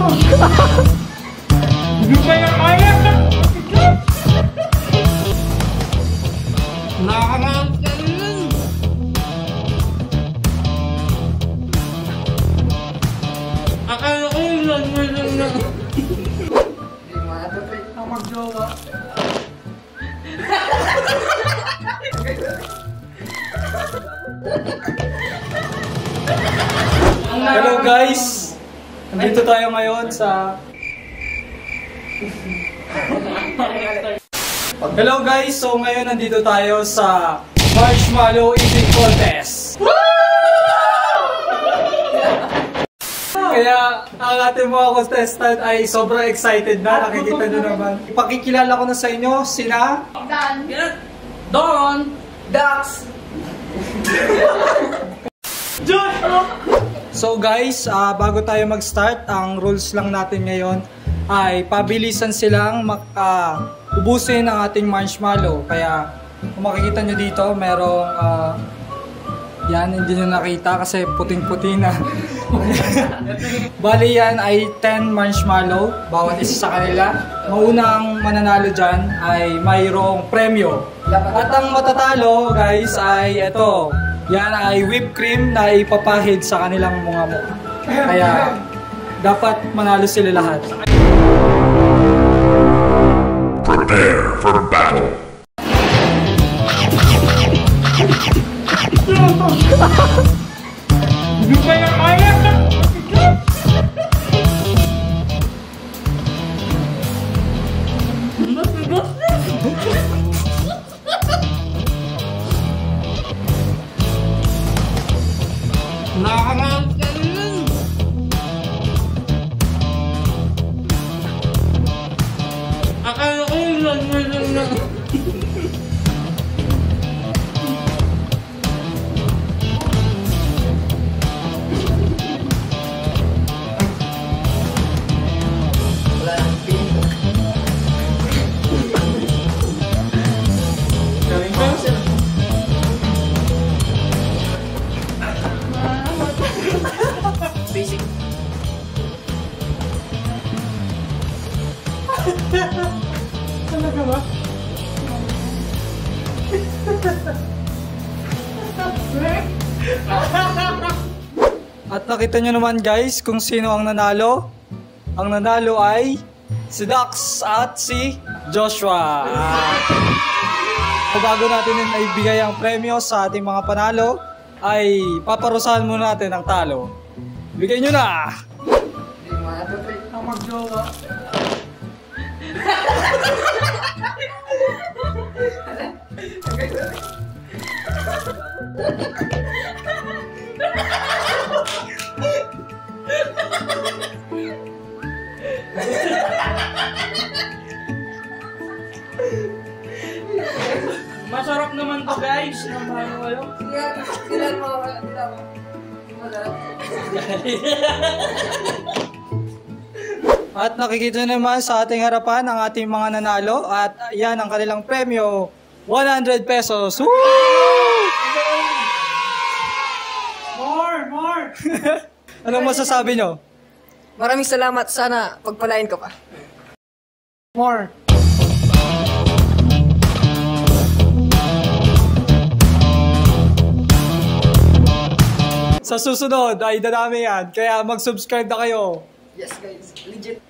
Hindi kaya kaya! Nakakaraan ka rin! Akala ko yung lang na. Hindi matapit na mag-jowa. Hello guys! Nandito tayo ngayon sa... Hello guys! So ngayon nandito tayo sa Marshmallow Eating Contest! Kaya ang ating mga contestant ay sobrang excited na. Nakikita nyo naman. Ipakikilala ko na sa inyo sina... Dan! Don! Dax! So guys, bago tayo mag-start, ang rules lang natin ngayon ay pabilisan silang ubusin ang ating marshmallow. Kaya kung makikita nyo dito, merong yan, hindi nyo nakita kasi puting-puti na. Bali yan ay 10 marshmallow, bawat isa sa kanila. Maunang mananalo dyan ay mayroong premyo. At ang matatalo guys ay ito. Yan ay whipped cream na ipapahid sa kanilang mga mukha. Kaya dapat manalo sila lahat. Prepare for battle. Hindi kaya kaya! Nakakaraan ka rin! Akala ko yung lang na. Wala nang pin. Galing ka? Basic. Talaga ba? At nakita nyo naman guys kung sino ang nanalo. Ang nanalo ay si Dax at si Joshua. Bago natin ibigay ang premyo sa ating mga panalo, ay paparusahan muna natin ang talo. Bigay nyo na! Hindi matapit na mag-jowa. Masarap naman to guys. Namahan kayo. Dilan mo. Wala. At nakikita naman sa ating harapan ang ating mga nanalo. At yan ang kanilang premyo. 100 pesos. Woo! More! Anong masasabi nyo? Maraming salamat. Sana pagpalain ko pa. More. Sa susunod ay dadami yan. Kaya mag-subscribe na kayo. Yes guys. Legit.